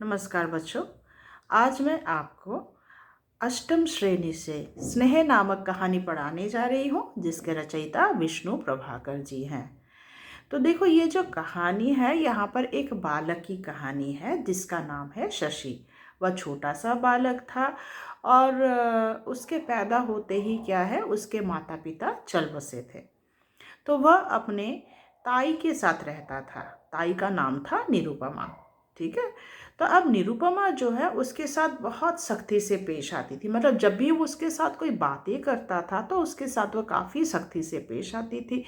नमस्कार बच्चों। आज मैं आपको अष्टम श्रेणी से स्नेह नामक कहानी पढ़ाने जा रही हूँ, जिसके रचयिता विष्णु प्रभाकर जी हैं। तो देखो, ये जो कहानी है, यहाँ पर एक बालक की कहानी है जिसका नाम है शशि। वह छोटा सा बालक था और उसके पैदा होते ही क्या है, उसके माता पिता चल बसे थे। तो वह अपने ताई के साथ रहता था। ताई का नाम था निरुपमा। ठीक है। तो अब निरुपमा जो है उसके साथ बहुत सख्ती से पेश आती थी। मतलब जब भी वो उसके साथ कोई बातें करता था तो उसके साथ वो काफ़ी सख्ती से पेश आती थी।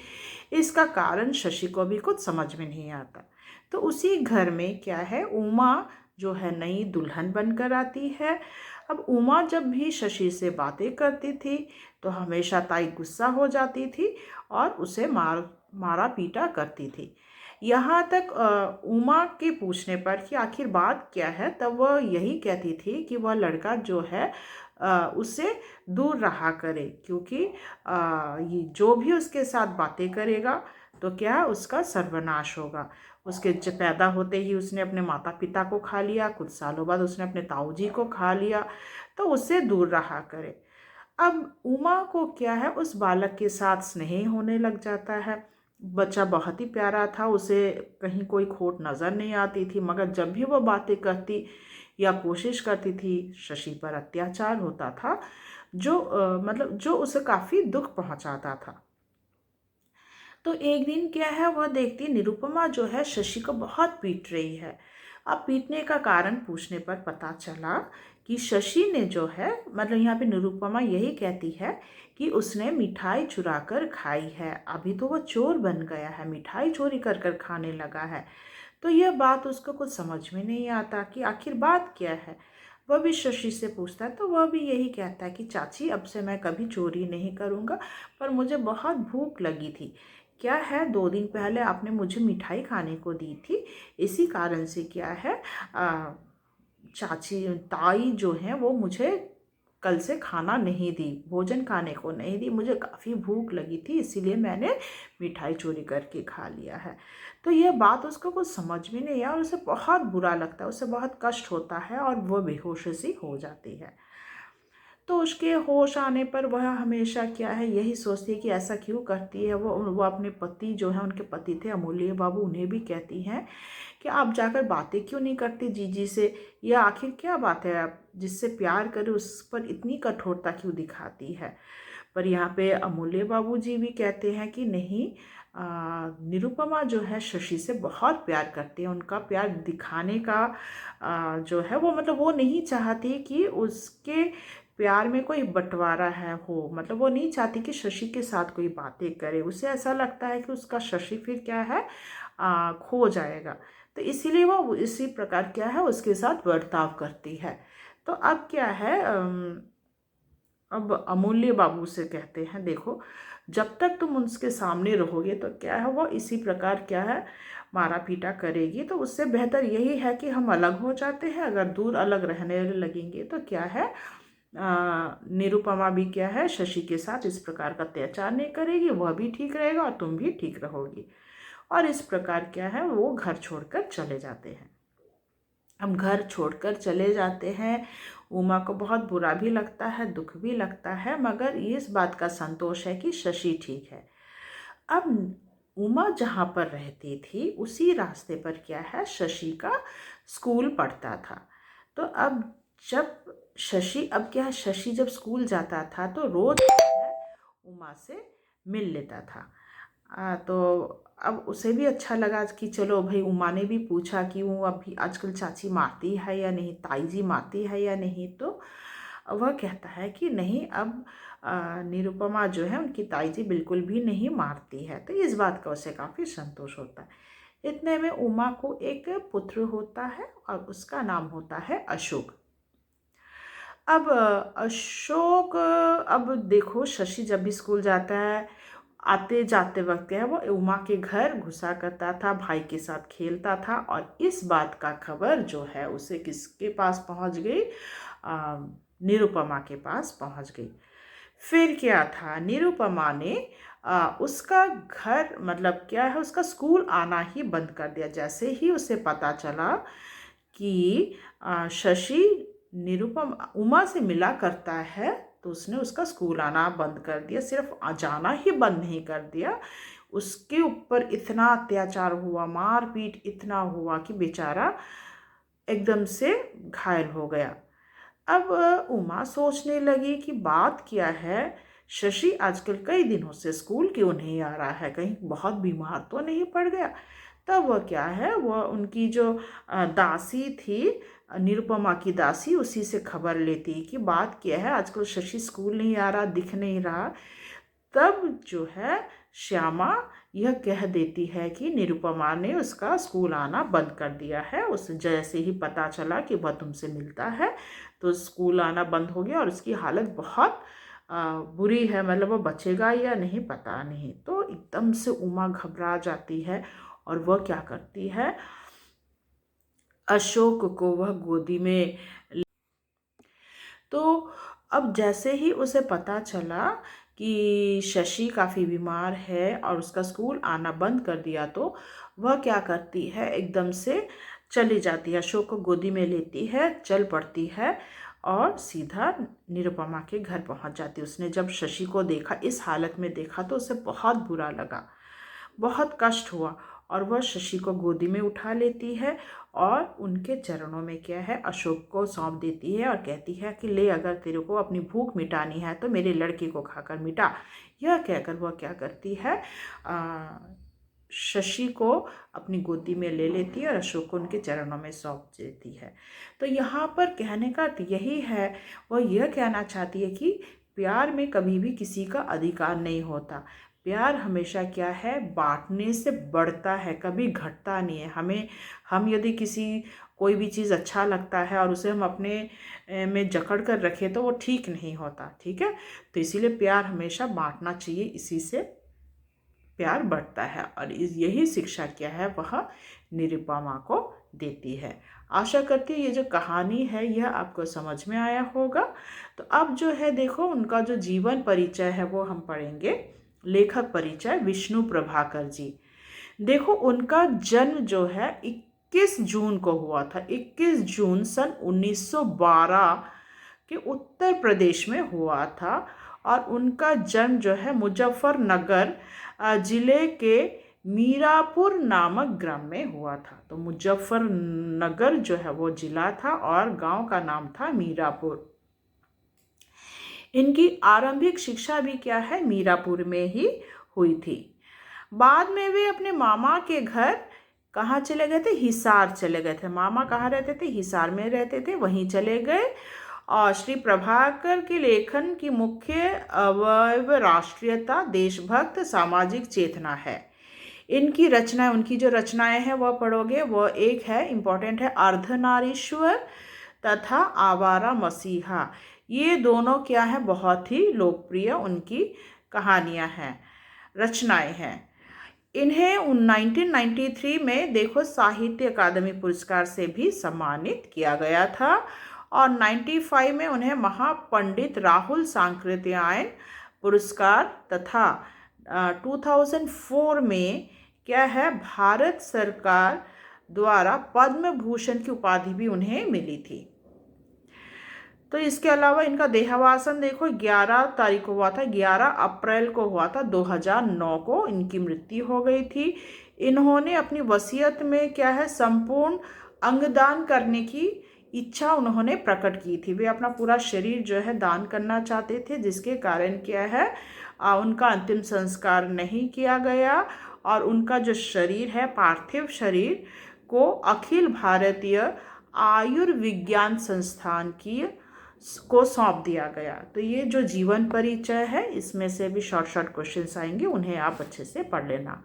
इसका कारण शशि को भी कुछ समझ में नहीं आता। तो उसी घर में क्या है, उमा जो है नई दुल्हन बनकर आती है। अब उमा जब भी शशि से बातें करती थी तो हमेशा ताई गुस्सा हो जाती थी और उसे मारा पीटा करती थी। यहाँ तक उमा के पूछने पर कि आखिर बात क्या है, तब वह यही कहती थी कि वह लड़का जो है उससे दूर रहा करे, क्योंकि ये जो भी उसके साथ बातें करेगा तो क्या उसका सर्वनाश होगा। उसके पैदा होते ही उसने अपने माता पिता को खा लिया, कुछ सालों बाद उसने अपने ताऊ जी को खा लिया, तो उससे दूर रहा करे। अब उमा को क्या है, उस बालक के साथ स्नेह होने लग जाता है। बच्चा बहुत ही प्यारा था, उसे कहीं कोई खोट नज़र नहीं आती थी, मगर जब भी वह बातें करती या कोशिश करती थी, शशि पर अत्याचार होता था, जो मतलब जो उसे काफ़ी दुख पहुंचाता था। तो एक दिन क्या है, वह देखती निरुपमा जो है शशि को बहुत पीट रही है। अब पीटने का कारण पूछने पर पता चला कि शशि ने जो है, मतलब यहाँ पे निरुपमा यही कहती है कि उसने मिठाई चुरा कर खाई है। अभी तो वह चोर बन गया है, मिठाई चोरी कर कर खाने लगा है। तो यह बात उसको कुछ समझ में नहीं आता कि आखिर बात क्या है। वह भी शशि से पूछता है तो वह भी यही कहता है कि चाची, अब से मैं कभी चोरी नहीं करूँगा, पर मुझे बहुत भूख लगी थी। क्या है, 2 दिन पहले आपने मुझे मिठाई खाने को दी थी, इसी कारण से क्या है, चाची ताई जो है वो मुझे कल से खाना नहीं दी, भोजन खाने को नहीं दी। मुझे काफ़ी भूख लगी थी, इसीलिए मैंने मिठाई चोरी करके खा लिया है। तो यह बात उसको कुछ समझ में नहीं आया और उसे बहुत बुरा लगता है, उसे बहुत कष्ट होता है और वह बेहोश सी हो जाती है। तो उसके होश आने पर वह हमेशा क्या है, यही सोचती है कि ऐसा क्यों करती है। वो अपने पति जो है, उनके पति थे अमूल्य बाबू, उन्हें भी कहती हैं कि आप जाकर बातें क्यों नहीं करती जीजी से, या आखिर क्या बात है, आप जिससे प्यार करे उस पर इतनी कठोरता क्यों दिखाती है। पर यहाँ पे अमूल्य बाबू जी भी कहते हैं कि नहीं, निरुपमा जो है शशि से बहुत प्यार करती है। उनका प्यार दिखाने का जो है वो, मतलब वो नहीं चाहती कि उसके प्यार में कोई बंटवारा है हो। मतलब वो नहीं चाहती कि शशि के साथ कोई बातें करे। उसे ऐसा लगता है कि उसका शशि फिर क्या है, खो जाएगा। तो इसीलिए वो इसी प्रकार क्या है, उसके साथ बर्ताव करती है। तो अब क्या है, अब अमूल्य बाबू से कहते हैं, देखो जब तक तुम उसके सामने रहोगे तो क्या है, वो इसी प्रकार क्या है, मारा पीटा करेगी। तो उससे बेहतर यही है कि हम अलग हो जाते हैं। अगर दूर अलग रहने लगेंगे तो क्या है, निरुपमा भी क्या है, शशि के साथ इस प्रकार का अत्याचार नहीं करेगी, वह भी ठीक रहेगा और तुम भी ठीक रहोगी। और इस प्रकार क्या है, वो घर छोड़कर चले जाते हैं। हम घर छोड़कर चले जाते हैं। उमा को बहुत बुरा भी लगता है, दुख भी लगता है, मगर इस बात का संतोष है कि शशि ठीक है। अब उमा जहाँ पर रहती थी उसी रास्ते पर क्या है, शशि का स्कूल पढ़ता था। तो अब जब शशि, अब क्या है, शशि जब स्कूल जाता था तो रोज जो है उमा से मिल लेता था। तो अब उसे भी अच्छा लगा कि चलो भाई, उमा ने भी पूछा कि वो अभी आजकल चाची मारती है या नहीं, ताई जी मारती है या नहीं। तो वह कहता है कि नहीं, अब निरुपमा जो है उनकी ताई जी बिल्कुल भी नहीं मारती है। तो इस बात का उसे काफ़ी संतोष होता है। इतने में उमा को एक पुत्र होता है और उसका नाम होता है अशोक। अब अशोक, अब देखो शशि जब भी स्कूल जाता है, आते जाते वक्त है वो उमा के घर घुसा करता था, भाई के साथ खेलता था। और इस बात का खबर जो है उसे किसके पास पहुंच गई, निरुपमा के पास पहुंच गई। फिर क्या था, निरुपमा ने उसका घर, मतलब क्या है, उसका स्कूल आना ही बंद कर दिया। जैसे ही उसे पता चला कि शशि उमा से मिला करता है, तो उसने उसका स्कूल आना बंद कर दिया। सिर्फ जाना ही बंद नहीं कर दिया, उसके ऊपर इतना अत्याचार हुआ, मारपीट इतना हुआ कि बेचारा एकदम से घायल हो गया। अब उमा सोचने लगी कि बात क्या है, शशि आजकल कई दिनों से स्कूल क्यों नहीं आ रहा है, कहीं बहुत बीमार तो नहीं पड़ गया। तब वह क्या है, वह उनकी जो दासी थी, निरुपमा की दासी, उसी से खबर लेती कि बात क्या है, आजकल शशि स्कूल नहीं आ रहा, दिख नहीं रहा। तब जो है श्यामा यह कह देती है कि निरुपमा ने उसका स्कूल आना बंद कर दिया है। उस जैसे ही पता चला कि वह तुमसे मिलता है तो स्कूल आना बंद हो गया और उसकी हालत बहुत बुरी है, मतलब वो बचेगा या नहीं पता नहीं। तो एकदम से उमा घबरा जाती है और वह क्या करती है, अशोक को वह गोदी में। तो अब जैसे ही उसे पता चला कि शशि काफ़ी बीमार है और उसका स्कूल आना बंद कर दिया, तो वह क्या करती है, एकदम से चली जाती है, अशोक को गोदी में लेती है, चल पड़ती है और सीधा निरुपमा के घर पहुंच जाती है। उसने जब शशि को देखा, इस हालत में देखा, तो उसे बहुत बुरा लगा, बहुत कष्ट हुआ और वह शशि को गोदी में उठा लेती है और उनके चरणों में क्या है, अशोक को सौंप देती है और कहती है कि ले, अगर तेरे को अपनी भूख मिटानी है तो मेरे लड़के को खाकर मिटा। यह कहकर वह क्या करती है, शशि को अपनी गोदी में ले लेती है और अशोक को उनके चरणों में सौंप देती है। तो यहाँ पर कहने का यही है, वह यह कहना चाहती है कि प्यार में कभी भी किसी का अधिकार नहीं होता। प्यार हमेशा क्या है, बांटने से बढ़ता है, कभी घटता नहीं है। हम यदि कोई भी चीज़ अच्छा लगता है और उसे हम अपने में जकड़ कर रखें तो वो ठीक नहीं होता, ठीक है। तो इसीलिए प्यार हमेशा बांटना चाहिए, इसी से प्यार बढ़ता है। और यही शिक्षा क्या है, वह निरुपमा को देती है। आशा करती हूँ ये जो कहानी है यह आपको समझ में आया होगा। तो अब जो है देखो, उनका जो जीवन परिचय है वो हम पढ़ेंगे। लेखक परिचय विष्णु प्रभाकर जी। देखो, उनका जन्म जो है 21 जून को हुआ था। 21 जून सन 1912 के उत्तर प्रदेश में हुआ था और उनका जन्म जो है मुजफ्फरनगर जिले के मीरापुर नामक ग्राम में हुआ था। तो मुजफ्फरनगर जो है वो जिला था और गांव का नाम था मीरापुर। इनकी आरंभिक शिक्षा भी क्या है, मीरापुर में ही हुई थी। बाद में वे अपने मामा के घर कहाँ चले गए थे, हिसार चले गए थे। मामा कहाँ रहते थे, हिसार में रहते थे, वहीं चले गए। और श्री प्रभाकर के लेखन की मुख्य अवयव राष्ट्रीयता, देशभक्त, सामाजिक चेतना है। इनकी रचनाएं, उनकी जो रचनाएं हैं वह पढ़ोगे, वह एक है, इम्पोर्टेंट है, अर्धनारीश्वर तथा आवारा मसीहा। ये दोनों क्या है, बहुत ही लोकप्रिय उनकी कहानियां हैं, रचनाएं हैं। इन्हें 1993 में देखो साहित्य अकादमी पुरस्कार से भी सम्मानित किया गया था और 95 में उन्हें महापंडित राहुल सांकृत्यायन पुरस्कार तथा 2004 में क्या है, भारत सरकार द्वारा पद्म भूषण की उपाधि भी उन्हें मिली थी। तो इसके अलावा इनका देहावसान देखो 11 तारीख को हुआ था, 11 अप्रैल को हुआ था, 2009 को इनकी मृत्यु हो गई थी। इन्होंने अपनी वसीयत में क्या है, संपूर्ण अंगदान करने की इच्छा उन्होंने प्रकट की थी। वे अपना पूरा शरीर जो है दान करना चाहते थे, जिसके कारण क्या है, उनका अंतिम संस्कार नहीं किया गया और उनका जो शरीर है, पार्थिव शरीर को अखिल भारतीय आयुर्विज्ञान संस्थान को सौंप दिया गया। तो ये जो जीवन परिचय है, इसमें से भी शॉर्ट शॉर्ट क्वेश्चंस आएंगे, उन्हें आप अच्छे से पढ़ लेना।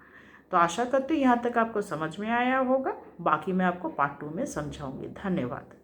तो आशा करती हूँ यहाँ तक आपको समझ में आया होगा। बाकी मैं आपको पार्ट 2 में समझाऊंगी। धन्यवाद।